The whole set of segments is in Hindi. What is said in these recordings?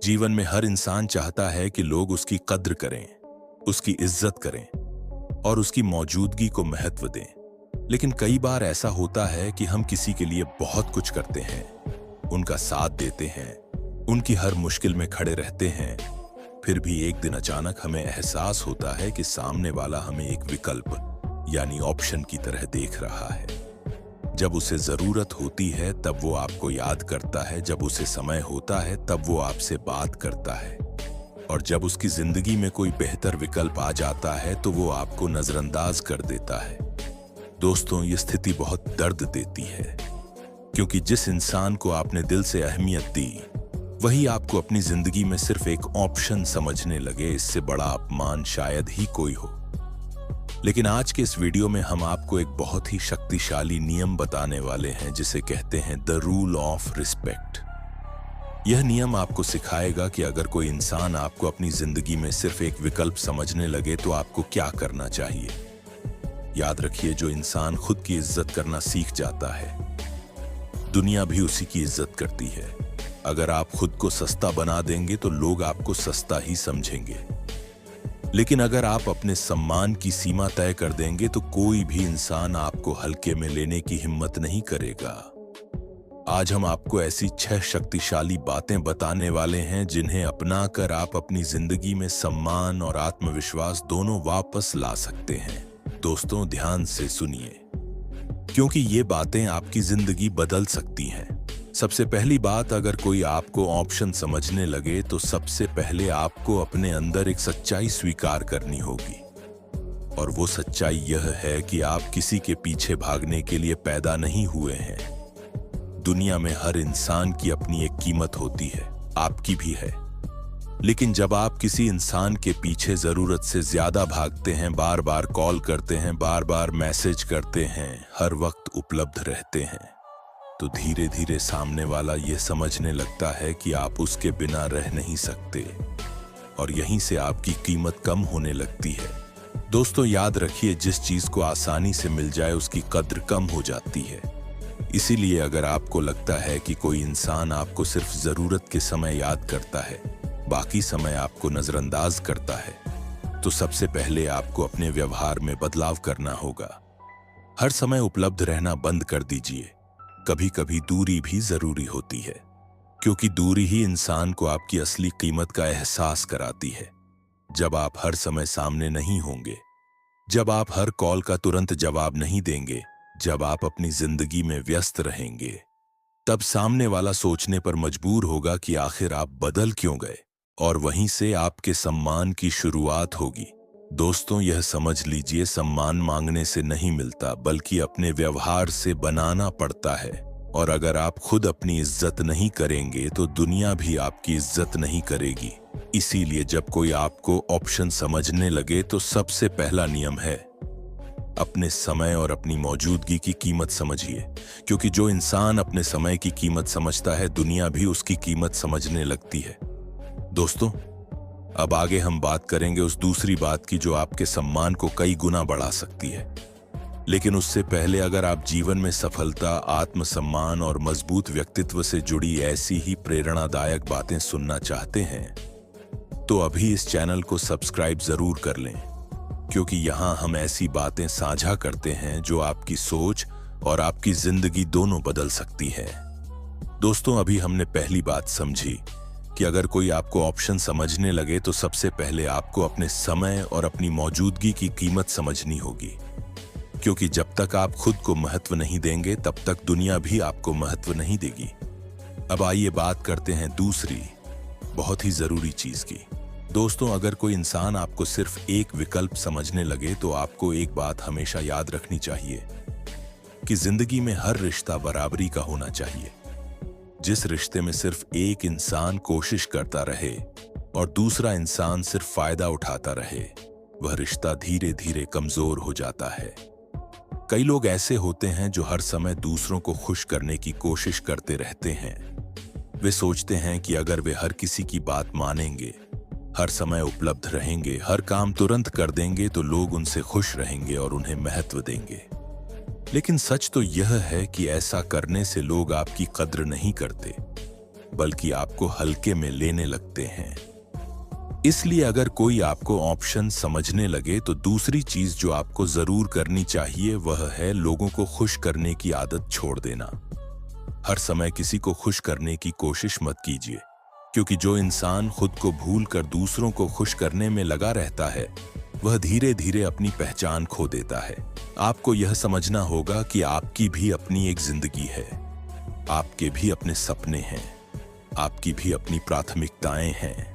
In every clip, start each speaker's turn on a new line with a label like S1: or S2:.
S1: जीवन में हर इंसान चाहता है कि लोग उसकी कद्र करें, उसकी इज्जत करें और उसकी मौजूदगी को महत्व दें। लेकिन कई बार ऐसा होता है कि हम किसी के लिए बहुत कुछ करते हैं, उनका साथ देते हैं, उनकी हर मुश्किल में खड़े रहते हैं। फिर भी एक दिन अचानक हमें एहसास होता है कि सामने वाला हमें एक विकल्प यानी ऑप्शन की तरह देख रहा है। जब उसे जरूरत होती है तब वो आपको याद करता है, जब उसे समय होता है तब वो आपसे बात करता है, और जब उसकी जिंदगी में कोई बेहतर विकल्प आ जाता है तो वो आपको नजरअंदाज कर देता है। दोस्तों, ये स्थिति बहुत दर्द देती है, क्योंकि जिस इंसान को आपने दिल से अहमियत दी वही आपको अपनी जिंदगी में सिर्फ एक ऑप्शन समझने लगे। इससे बड़ा अपमान शायद ही कोई हो। लेकिन आज के इस वीडियो में हम आपको एक बहुत ही शक्तिशाली नियम बताने वाले हैं, जिसे कहते हैं द रूल ऑफ रिस्पेक्ट। यह नियम आपको सिखाएगा कि अगर कोई इंसान आपको अपनी जिंदगी में सिर्फ एक विकल्प समझने लगे तो आपको क्या करना चाहिए। याद रखिए, जो इंसान खुद की इज्जत करना सीख जाता है, दुनिया भी उसी की इज्जत करती है। अगर आप खुद को सस्ता बना देंगे तो लोग आपको सस्ता ही समझेंगे, लेकिन अगर आप अपने सम्मान की सीमा तय कर देंगे तो कोई भी इंसान आपको हल्के में लेने की हिम्मत नहीं करेगा। आज हम आपको ऐसी 6 शक्तिशाली बातें बताने वाले हैं जिन्हें अपनाकर आप अपनी जिंदगी में सम्मान और आत्मविश्वास दोनों वापस ला सकते हैं। दोस्तों, ध्यान से सुनिए, क्योंकि ये बातें आपकी जिंदगी बदल सकती हैं। सबसे पहली बात, अगर कोई आपको ऑप्शन समझने लगे तो सबसे पहले आपको अपने अंदर एक सच्चाई स्वीकार करनी होगी, और वो सच्चाई यह है कि आप किसी के पीछे भागने के लिए पैदा नहीं हुए हैं। दुनिया में हर इंसान की अपनी एक कीमत होती है, आपकी भी है। लेकिन जब आप किसी इंसान के पीछे जरूरत से ज्यादा भागते हैं, बार बार कॉल करते हैं, बार बार मैसेज करते हैं, हर वक्त उपलब्ध रहते हैं, तो धीरे धीरे सामने वाला यह समझने लगता है कि आप उसके बिना रह नहीं सकते, और यहीं से आपकी कीमत कम होने लगती है। दोस्तों, याद रखिए, जिस चीज को आसानी से मिल जाए उसकी कद्र कम हो जाती है। इसीलिए अगर आपको लगता है कि कोई इंसान आपको सिर्फ जरूरत के समय याद करता है, बाकी समय आपको नजरअंदाज करता है, तो सबसे पहले आपको अपने व्यवहार में बदलाव करना होगा। हर समय उपलब्ध रहना बंद कर दीजिए। कभी कभी दूरी भी जरूरी होती है, क्योंकि दूरी ही इंसान को आपकी असली कीमत का एहसास कराती है। जब आप हर समय सामने नहीं होंगे, जब आप हर कॉल का तुरंत जवाब नहीं देंगे, जब आप अपनी जिंदगी में व्यस्त रहेंगे, तब सामने वाला सोचने पर मजबूर होगा कि आखिर आप बदल क्यों गए, और वहीं से आपके सम्मान की शुरुआत होगी। दोस्तों, यह समझ लीजिए, सम्मान मांगने से नहीं मिलता, बल्कि अपने व्यवहार से बनाना पड़ता है। और अगर आप खुद अपनी इज्जत नहीं करेंगे तो दुनिया भी आपकी इज्जत नहीं करेगी। इसीलिए जब कोई आपको ऑप्शन समझने लगे तो सबसे पहला नियम है, अपने समय और अपनी मौजूदगी की कीमत समझिए। क्योंकि जो इंसान अपने समय की कीमत समझता है, दुनिया भी उसकी कीमत समझने लगती है। दोस्तों, अब आगे हम बात करेंगे उस दूसरी बात की जो आपके सम्मान को कई गुना बढ़ा सकती है। लेकिन उससे पहले, अगर आप जीवन में सफलता, आत्मसम्मान और मजबूत व्यक्तित्व से जुड़ी ऐसी ही प्रेरणादायक बातें सुनना चाहते हैं, तो अभी इस चैनल को सब्सक्राइब जरूर कर लें, क्योंकि यहाँ हम ऐसी बातें साझा करते हैं जो आपकी सोच और आपकी जिंदगी दोनों बदल सकती है। दोस्तों, अभी हमने पहली बात समझी कि अगर कोई आपको ऑप्शन समझने लगे तो सबसे पहले आपको अपने समय और अपनी मौजूदगी की कीमत समझनी होगी, क्योंकि जब तक आप खुद को महत्व नहीं देंगे तब तक दुनिया भी आपको महत्व नहीं देगी। अब आइए बात करते हैं दूसरी बहुत ही जरूरी चीज की। दोस्तों, अगर कोई इंसान आपको सिर्फ एक विकल्प समझने लगे तो आपको एक बात हमेशा याद रखनी चाहिए कि जिंदगी में हर रिश्ता बराबरी का होना चाहिए। जिस रिश्ते में सिर्फ एक इंसान कोशिश करता रहे और दूसरा इंसान सिर्फ फायदा उठाता रहे, वह रिश्ता धीरे धीरे कमजोर हो जाता है। कई लोग ऐसे होते हैं जो हर समय दूसरों को खुश करने की कोशिश करते रहते हैं। वे सोचते हैं कि अगर वे हर किसी की बात मानेंगे, हर समय उपलब्ध रहेंगे, हर काम तुरंत कर देंगे, तो लोग उनसे खुश रहेंगे और उन्हें महत्व देंगे। लेकिन सच तो यह है कि ऐसा करने से लोग आपकी कद्र नहीं करते, बल्कि आपको हल्के में लेने लगते हैं। इसलिए अगर कोई आपको ऑप्शन समझने लगे तो दूसरी चीज जो आपको जरूर करनी चाहिए वह है लोगों को खुश करने की आदत छोड़ देना। हर समय किसी को खुश करने की कोशिश मत कीजिए, क्योंकि जो इंसान खुद को भूलकर दूसरों को खुश करने में लगा रहता है वह धीरे धीरे अपनी पहचान खो देता है। आपको यह समझना होगा कि आपकी भी अपनी एक जिंदगी है, आपके भी अपने सपने हैं, आपकी भी अपनी प्राथमिकताएं हैं।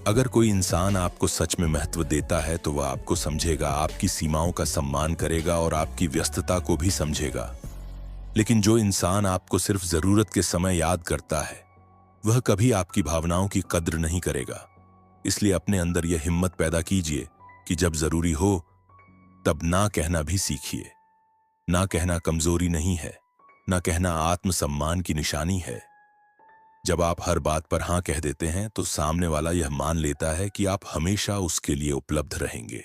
S1: अगर कोई इंसान आपको सच में महत्व देता है तो वह आपको समझेगा, आपकी सीमाओं का सम्मान करेगा और आपकी व्यस्तता को भी समझेगा। लेकिन जो इंसान आपको सिर्फ जरूरत के समय याद करता है वह कभी आपकी भावनाओं की कद्र नहीं करेगा। इसलिए अपने अंदर यह हिम्मत पैदा कीजिए कि जब जरूरी हो तब ना कहना भी सीखिए। ना कहना कमजोरी नहीं है, ना कहना आत्मसम्मान की निशानी है। जब आप हर बात पर हां कह देते हैं तो सामने वाला यह मान लेता है कि आप हमेशा उसके लिए उपलब्ध रहेंगे।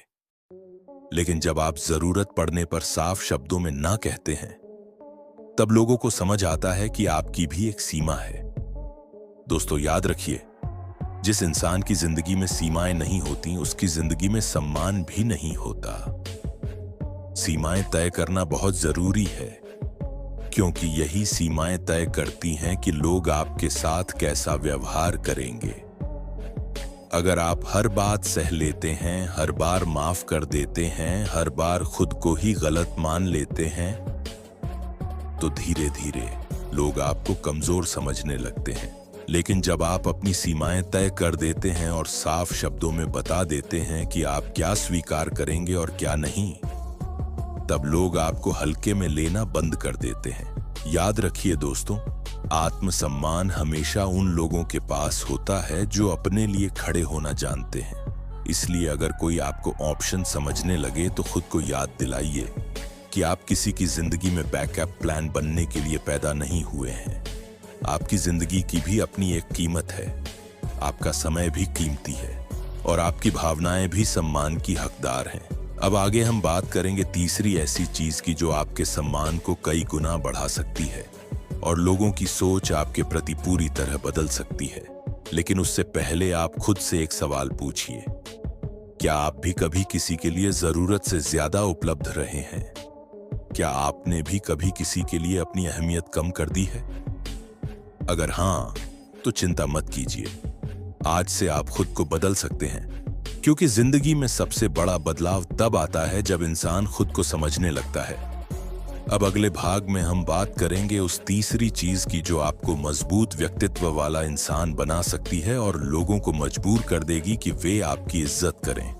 S1: लेकिन जब आप जरूरत पड़ने पर साफ शब्दों में ना कहते हैं तब लोगों को समझ आता है कि आपकी भी एक सीमा है। दोस्तों याद रखिए, जिस इंसान की जिंदगी में सीमाएं नहीं होती उसकी जिंदगी में सम्मान भी नहीं होता। सीमाएं तय करना बहुत जरूरी है, क्योंकि यही सीमाएं तय करती हैं कि लोग आपके साथ कैसा व्यवहार करेंगे। अगर आप हर बात सह लेते हैं, हर बार माफ कर देते हैं, हर बार खुद को ही गलत मान लेते हैं, तो धीरे धीरे लोग आपको कमजोर समझने लगते हैं। लेकिन जब आप अपनी सीमाएं तय कर देते हैं और साफ शब्दों में बता देते हैं कि आप क्या स्वीकार करेंगे और क्या नहीं, तब लोग आपको हल्के में लेना बंद कर देते हैं। याद रखिए दोस्तों, आत्मसम्मान हमेशा उन लोगों के पास होता है जो अपने लिए खड़े होना जानते हैं। इसलिए अगर कोई आपको ऑप्शन समझने लगे तो खुद को याद दिलाइए कि आप किसी की जिंदगी में बैकअप प्लान बनने के लिए पैदा नहीं हुए हैं। आपकी जिंदगी की भी अपनी एक कीमत है, आपका समय भी कीमती है और आपकी भावनाएं भी सम्मान की हकदार हैं। अब आगे हम बात करेंगे तीसरी ऐसी चीज की जो आपके सम्मान को कई गुना बढ़ा सकती है और लोगों की सोच आपके प्रति पूरी तरह बदल सकती है। लेकिन उससे पहले आप खुद से एक सवाल पूछिए, क्या आप भी कभी किसी के लिए जरूरत से ज्यादा उपलब्ध रहे हैं? क्या आपने भी कभी किसी के लिए अपनी अहमियत कम कर दी है? अगर हाँ, तो चिंता मत कीजिए, आज से आप खुद को बदल सकते हैं, क्योंकि जिंदगी में सबसे बड़ा बदलाव तब आता है जब इंसान खुद को समझने लगता है। अब अगले भाग में हम बात करेंगे उस तीसरी चीज की जो आपको मजबूत व्यक्तित्व वाला इंसान बना सकती है और लोगों को मजबूर कर देगी कि वे आपकी इज्जत करें।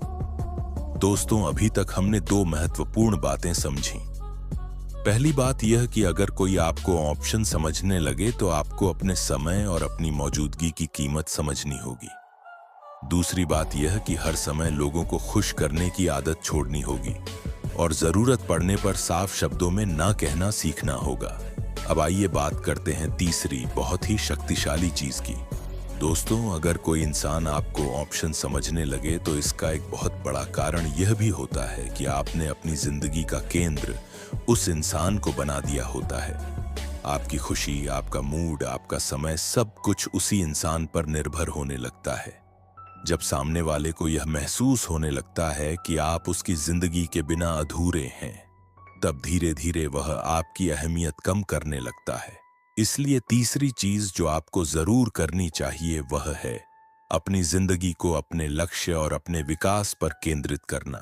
S1: दोस्तों, अभी तक हमने दो महत्वपूर्ण बातें समझी। पहली बात यह कि अगर कोई आपको ऑप्शन समझने लगे तो आपको अपने समय और अपनी मौजूदगी की कीमत समझनी होगी। दूसरी बात यह कि हर समय लोगों को खुश करने की आदत छोड़नी होगी और जरूरत पड़ने पर साफ शब्दों में ना कहना सीखना होगा। अब आइए बात करते हैं तीसरी बहुत ही शक्तिशाली चीज की। दोस्तों, अगर कोई इंसान आपको ऑप्शन समझने लगे तो इसका एक बहुत बड़ा कारण यह भी होता है कि आपने अपनी जिंदगी का केंद्र उस इंसान को बना दिया होता है। आपकी खुशी, आपका मूड, आपका समय, सब कुछ उसी इंसान पर निर्भर होने लगता है। जब सामने वाले को यह महसूस होने लगता है कि आप उसकी जिंदगी के बिना अधूरे हैं, तब धीरे धीरे वह आपकी अहमियत कम करने लगता है। इसलिए तीसरी चीज जो आपको जरूर करनी चाहिए वह है अपनी जिंदगी को अपने लक्ष्य और अपने विकास पर केंद्रित करना।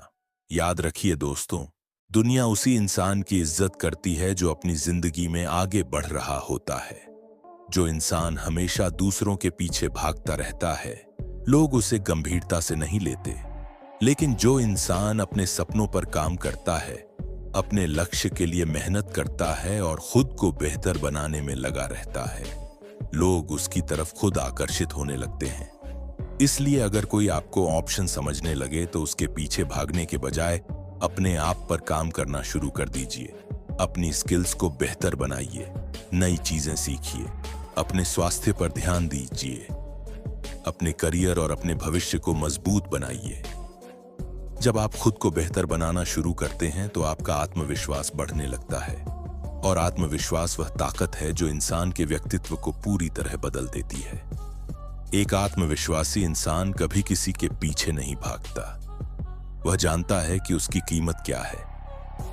S1: याद रखिए दोस्तों, दुनिया उसी इंसान की इज्जत करती है जो अपनी जिंदगी में आगे बढ़ रहा होता है। जो इंसान हमेशा दूसरों के पीछे भागता रहता है, लोग उसे गंभीरता से नहीं लेते। लेकिन जो इंसान अपने सपनों पर काम करता है, अपने लक्ष्य के लिए मेहनत करता है और खुद को बेहतर बनाने में लगा रहता है, लोग उसकी तरफ खुद आकर्षित होने लगते हैं। इसलिए अगर कोई आपको ऑप्शन समझने लगे तो उसके पीछे भागने के बजाय अपने आप पर काम करना शुरू कर दीजिए। अपनी स्किल्स को बेहतर बनाइए, नई चीजें सीखिए, अपने स्वास्थ्य पर ध्यान दीजिए, अपने करियर और अपने भविष्य को मजबूत बनाइए। जब आप खुद को बेहतर बनाना शुरू करते हैं तो आपका आत्मविश्वास बढ़ने लगता है और आत्मविश्वास वह ताकत है जो इंसान के व्यक्तित्व को पूरी तरह बदल देती है। एक आत्मविश्वासी इंसान कभी किसी के पीछे नहीं भागता। वह जानता है कि उसकी कीमत क्या है।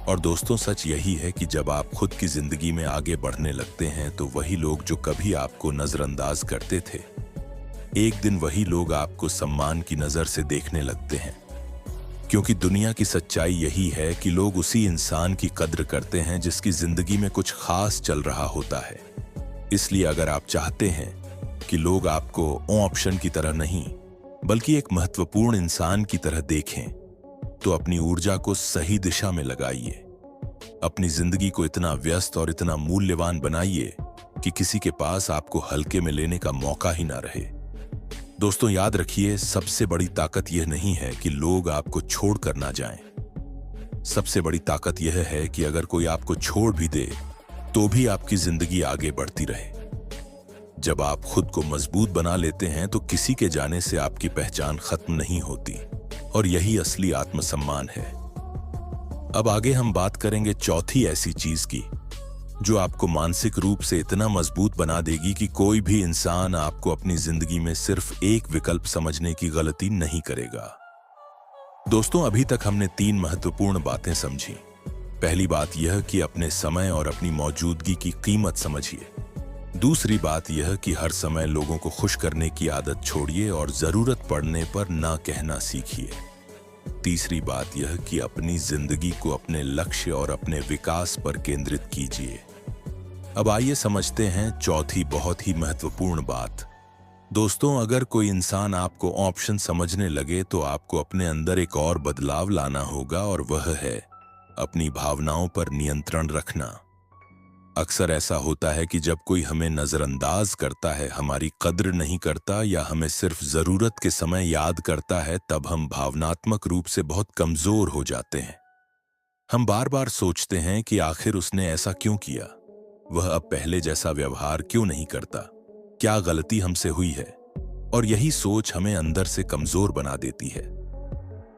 S1: और दोस्तों, सच यही है कि जब आप खुद की जिंदगी में आगे बढ़ने लगते हैं तो वही लोग जो कभी आपको नजरअंदाज करते थे, एक दिन वही लोग आपको सम्मान की नजर से देखने लगते हैं। क्योंकि दुनिया की सच्चाई यही है कि लोग उसी इंसान की कद्र करते हैं जिसकी जिंदगी में कुछ खास चल रहा होता है। इसलिए अगर आप चाहते हैं कि लोग आपको ऑप्शन की तरह नहीं बल्कि एक महत्वपूर्ण इंसान की तरह देखें, तो अपनी ऊर्जा को सही दिशा में लगाइए। अपनी जिंदगी को इतना व्यस्त और इतना मूल्यवान बनाइए कि किसी के पास आपको हल्के में लेने का मौका ही ना रहे। दोस्तों, याद रखिए, सबसे बड़ी ताकत यह नहीं है कि लोग आपको छोड़कर ना जाएं। सबसे बड़ी ताकत यह है कि अगर कोई आपको छोड़ भी दे तो भी आपकी जिंदगी आगे बढ़ती रहे। जब आप खुद को मजबूत बना लेते हैं तो किसी के जाने से आपकी पहचान खत्म नहीं होती, और यही असली आत्मसम्मान है। अब आगे हम बात करेंगे चौथी ऐसी चीज की जो आपको मानसिक रूप से इतना मजबूत बना देगी कि कोई भी इंसान आपको अपनी जिंदगी में सिर्फ एक विकल्प समझने की गलती नहीं करेगा। दोस्तों, अभी तक हमने 3 महत्वपूर्ण बातें समझी। पहली बात यह कि अपने समय और अपनी मौजूदगी की कीमत समझिए। दूसरी बात यह कि हर समय लोगों को खुश करने की आदत छोड़िए और जरूरत पड़ने पर ना कहना सीखिए। तीसरी बात यह कि अपनी जिंदगी को अपने लक्ष्य और अपने विकास पर केंद्रित कीजिए। अब आइए समझते हैं चौथी बहुत ही महत्वपूर्ण बात। दोस्तों, अगर कोई इंसान आपको ऑप्शन समझने लगे तो आपको अपने अंदर एक और बदलाव लाना होगा, और वह है अपनी भावनाओं पर नियंत्रण रखना। अक्सर ऐसा होता है कि जब कोई हमें नजरअंदाज करता है, हमारी कद्र नहीं करता या हमें सिर्फ जरूरत के समय याद करता है, तब हम भावनात्मक रूप से बहुत कमजोर हो जाते हैं। हम बार बार सोचते हैं कि आखिर उसने ऐसा क्यों किया, वह अब पहले जैसा व्यवहार क्यों नहीं करता, क्या गलती हमसे हुई है, और यही सोच हमें अंदर से कमजोर बना देती है।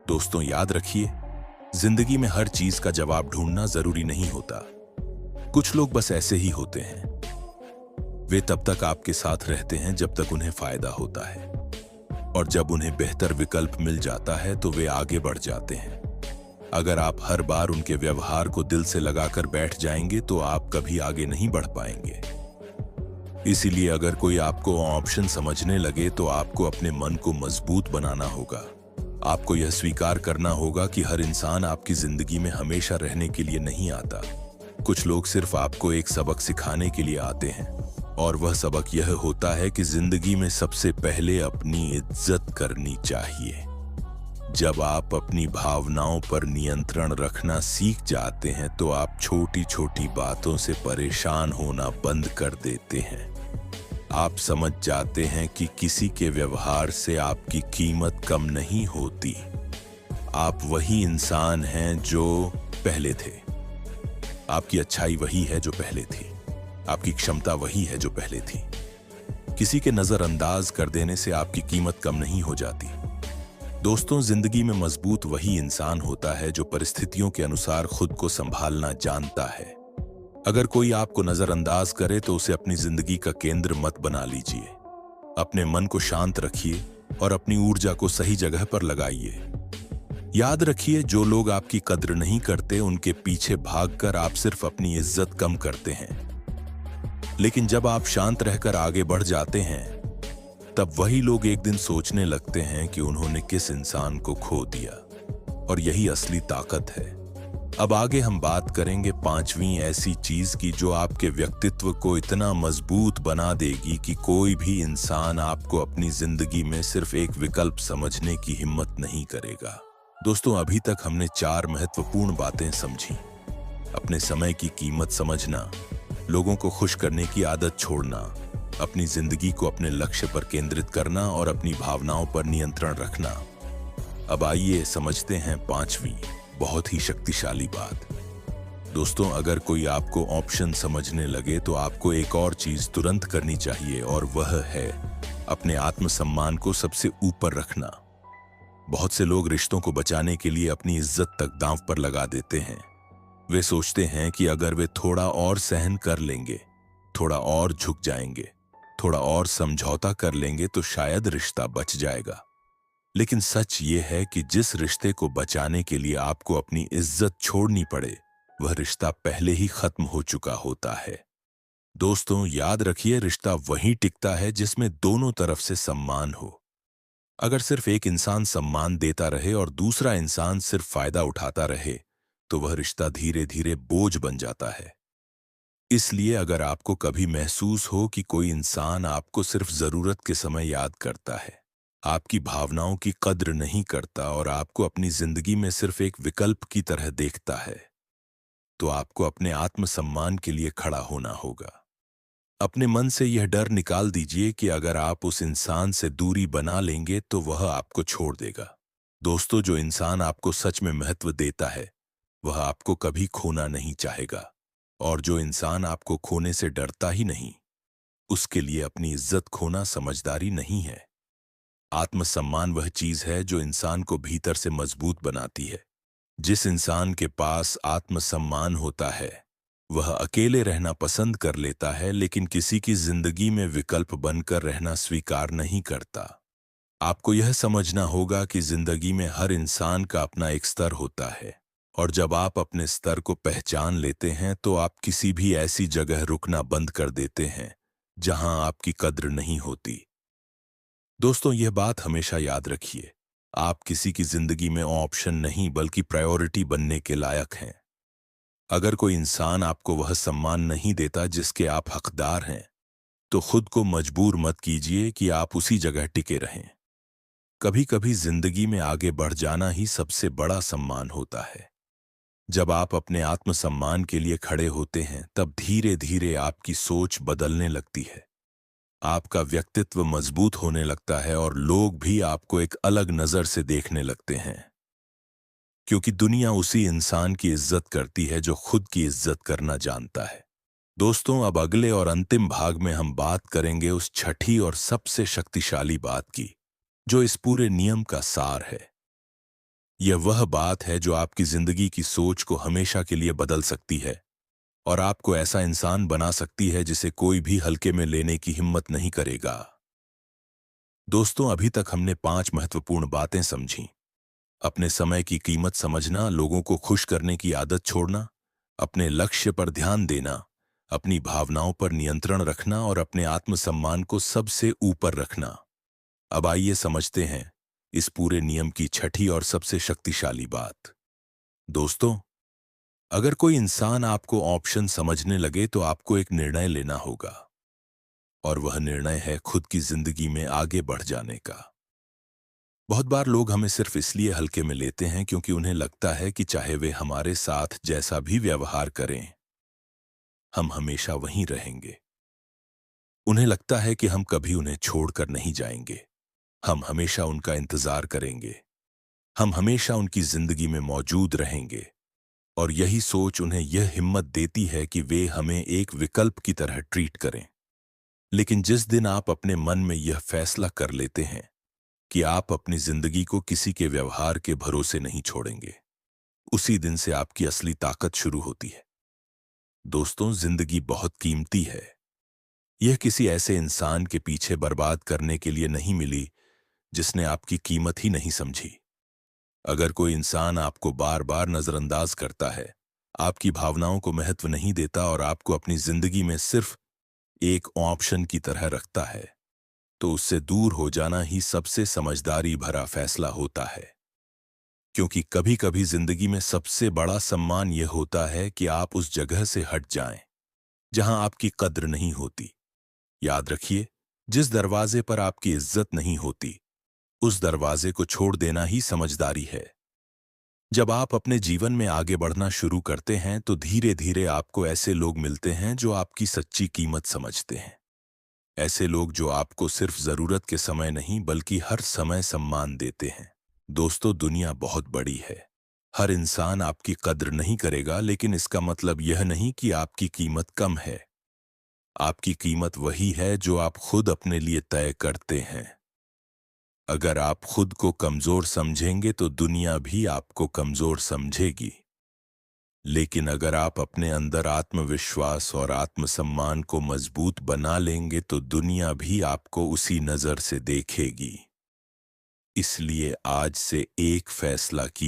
S1: दोस्तों, याद रखिए, जिंदगी में हर चीज का जवाब ढूंढना जरूरी नहीं होता। कुछ लोग बस ऐसे ही होते हैं। वे तब तक आपके साथ रहते हैं जब तक उन्हें फायदा होता है, और जब उन्हें बेहतर विकल्प मिल जाता है तो वे आगे बढ़ जाते हैं। अगर आप हर बार उनके व्यवहार को दिल से लगाकर बैठ जाएंगे तो आप कभी आगे नहीं बढ़ पाएंगे। इसीलिए अगर कोई आपको ऑप्शन समझने लगे तो आपको अपने मन को मजबूत बनाना होगा। आपको यह स्वीकार करना होगा कि हर इंसान आपकी जिंदगी में हमेशा रहने के लिए नहीं आता। कुछ लोग सिर्फ आपको एक सबक सिखाने के लिए आते हैं, और वह सबक यह होता है कि जिंदगी में सबसे पहले अपनी इज्जत करनी चाहिए। जब आप अपनी भावनाओं पर नियंत्रण रखना सीख जाते हैं तो आप छोटी छोटी बातों से परेशान होना बंद कर देते हैं। आप समझ जाते हैं कि किसी के व्यवहार से आपकी कीमत कम नहीं होती। आप वही इंसान हैं जो पहले थे। आपकी अच्छाई वही है जो पहले थी। आपकी क्षमता वही है जो पहले थी। किसी के नजरअंदाज कर देने से आपकी कीमत कम नहीं हो जाती। दोस्तों, जिंदगी में मजबूत वही इंसान होता है जो परिस्थितियों के अनुसार खुद को संभालना जानता है। अगर कोई आपको नजरअंदाज करे तो उसे अपनी जिंदगी का केंद्र मत बना लीजिए। अपने मन को शांत रखिए और अपनी ऊर्जा को सही जगह पर लगाइए। याद रखिए, जो लोग आपकी कद्र नहीं करते उनके पीछे भागकर आप सिर्फ अपनी इज्जत कम करते हैं। लेकिन जब आप शांत रहकर आगे बढ़ जाते हैं तब वही लोग एक दिन सोचने लगते हैं कि उन्होंने किस इंसान को खो दिया, और यही असली ताकत है। अब आगे हम बात करेंगे 5वीं ऐसी चीज की जो आपके व्यक्तित्व को इतना मजबूत बना देगी कि कोई भी इंसान आपको अपनी जिंदगी में सिर्फ एक विकल्प समझने की हिम्मत नहीं करेगा। दोस्तों, अभी तक हमने 4 महत्वपूर्ण बातें समझी। अपने समय की कीमत समझना, लोगों को खुश करने की आदत छोड़ना, अपनी जिंदगी को अपने लक्ष्य पर केंद्रित करना और अपनी भावनाओं पर नियंत्रण रखना। अब आइए समझते हैं 5वीं बहुत ही शक्तिशाली बात। दोस्तों, अगर कोई आपको ऑप्शन समझने लगे तो आपको एक और चीज तुरंत करनी चाहिए, और वह है अपने आत्मसम्मान को सबसे ऊपर रखना। बहुत से लोग रिश्तों को बचाने के लिए अपनी इज्जत तक दांव पर लगा देते हैं। वे सोचते हैं कि अगर वे थोड़ा और सहन कर लेंगे, थोड़ा और झुक जाएंगे, थोड़ा और समझौता कर लेंगे तो शायद रिश्ता बच जाएगा। लेकिन सच ये है कि जिस रिश्ते को बचाने के लिए आपको अपनी इज्जत छोड़नी पड़े, वह रिश्ता पहले ही खत्म हो चुका होता है। दोस्तों, याद रखिए, रिश्ता वहीं टिकता है जिसमें दोनों तरफ से सम्मान हो। अगर सिर्फ एक इंसान सम्मान देता रहे और दूसरा इंसान सिर्फ फायदा उठाता रहे, तो वह रिश्ता धीरे धीरे बोझ बन जाता है। इसलिए अगर आपको कभी महसूस हो कि कोई इंसान आपको सिर्फ जरूरत के समय याद करता है, आपकी भावनाओं की कद्र नहीं करता और आपको अपनी जिंदगी में सिर्फ एक विकल्प की तरह देखता है, तो आपको अपने आत्मसम्मान के लिए खड़ा होना होगा। अपने मन से यह डर निकाल दीजिए कि अगर आप उस इंसान से दूरी बना लेंगे तो वह आपको छोड़ देगा। दोस्तों, जो इंसान आपको सच में महत्व देता है, वह आपको कभी खोना नहीं चाहेगा। और जो इंसान आपको खोने से डरता ही नहीं, उसके लिए अपनी इज्जत खोना समझदारी नहीं है। आत्मसम्मान वह चीज है जो इंसान को भीतर से मजबूत बनाती है। जिस इंसान के पास आत्मसम्मान होता है, वह अकेले रहना पसंद कर लेता है, लेकिन किसी की जिंदगी में विकल्प बनकर रहना स्वीकार नहीं करता। आपको यह समझना होगा कि जिंदगी में हर इंसान का अपना एक स्तर होता है, और जब आप अपने स्तर को पहचान लेते हैं तो आप किसी भी ऐसी जगह रुकना बंद कर देते हैं जहां आपकी कद्र नहीं होती। दोस्तों, यह बात हमेशा याद रखिए, आप किसी की जिंदगी में ऑप्शन नहीं बल्कि प्रायोरिटी बनने के लायक हैं। अगर कोई इंसान आपको वह सम्मान नहीं देता जिसके आप हकदार हैं, तो खुद को मजबूर मत कीजिए कि आप उसी जगह टिके रहें। कभी कभी जिंदगी में आगे बढ़ जाना ही सबसे बड़ा सम्मान होता है। जब आप अपने आत्मसम्मान के लिए खड़े होते हैं, तब धीरे धीरे आपकी सोच बदलने लगती है। आपका व्यक्तित्व मजबूत होने लगता है और लोग भी आपको एक अलग नजर से देखने लगते हैं, क्योंकि दुनिया उसी इंसान की इज्जत करती है जो खुद की इज्जत करना जानता है। दोस्तों, अब अगले और अंतिम भाग में हम बात करेंगे उस छठी और सबसे शक्तिशाली बात की, जो इस पूरे नियम का सार है। यह वह बात है जो आपकी जिंदगी की सोच को हमेशा के लिए बदल सकती है और आपको ऐसा इंसान बना सकती है जिसे कोई भी हल्के में लेने की हिम्मत नहीं करेगा। दोस्तों, अभी तक हमने 5 महत्वपूर्ण बातें समझी। अपने समय की कीमत समझना, लोगों को खुश करने की आदत छोड़ना, अपने लक्ष्य पर ध्यान देना, अपनी भावनाओं पर नियंत्रण रखना और अपने आत्मसम्मान को सबसे ऊपर रखना। अब आइए समझते हैं इस पूरे नियम की छठी और सबसे शक्तिशाली बात। दोस्तों, अगर कोई इंसान आपको ऑप्शन समझने लगे तो आपको एक निर्णय लेना होगा, और वह निर्णय है खुद की जिंदगी में आगे बढ़ जाने का। बहुत बार लोग हमें सिर्फ इसलिए हल्के में लेते हैं क्योंकि उन्हें लगता है कि चाहे वे हमारे साथ जैसा भी व्यवहार करें, हम हमेशा वहीं रहेंगे। उन्हें लगता है कि हम कभी उन्हें छोड़कर नहीं जाएंगे, हम हमेशा उनका इंतजार करेंगे, हम हमेशा उनकी जिंदगी में मौजूद रहेंगे। और यही सोच उन्हें यह हिम्मत देती है कि वे हमें एक विकल्प की तरह ट्रीट करें। लेकिन जिस दिन आप अपने मन में यह फैसला कर लेते हैं कि आप अपनी जिंदगी को किसी के व्यवहार के भरोसे नहीं छोड़ेंगे, उसी दिन से आपकी असली ताकत शुरू होती है। दोस्तों, जिंदगी बहुत कीमती है। यह किसी ऐसे इंसान के पीछे बर्बाद करने के लिए नहीं मिली जिसने आपकी कीमत ही नहीं समझी। अगर कोई इंसान आपको बार बार नजरअंदाज करता है, आपकी भावनाओं को महत्व नहीं देता और आपको अपनी जिंदगी में सिर्फ एक ऑप्शन की तरह रखता है, तो उससे दूर हो जाना ही सबसे समझदारी भरा फैसला होता है। क्योंकि कभी कभी जिंदगी में सबसे बड़ा सम्मान यह होता है कि आप उस जगह से हट जाएं जहां आपकी कद्र नहीं होती। याद रखिए, जिस दरवाजे पर आपकी इज्जत नहीं होती, उस दरवाजे को छोड़ देना ही समझदारी है। जब आप अपने जीवन में आगे बढ़ना शुरू करते हैं तो धीरे धीरे आपको ऐसे लोग मिलते हैं जो आपकी सच्ची कीमत समझते हैं। ऐसे लोग जो आपको सिर्फ जरूरत के समय नहीं बल्कि हर समय सम्मान देते हैं। दोस्तों, दुनिया बहुत बड़ी है। हर इंसान आपकी कद्र नहीं करेगा, लेकिन इसका मतलब यह नहीं कि आपकी कीमत कम है। आपकी कीमत वही है जो आप खुद अपने लिए तय करते हैं। अगर आप खुद को कमजोर समझेंगे तो दुनिया भी आपको कमजोर समझेगी। लेकिन अगर आप अपने अंदर आत्मविश्वास और आत्मसम्मान को मजबूत बना लेंगे तो दुनिया भी आपको उसी नजर से देखेगी। इसलिए आज से एक फैसला कीजिए।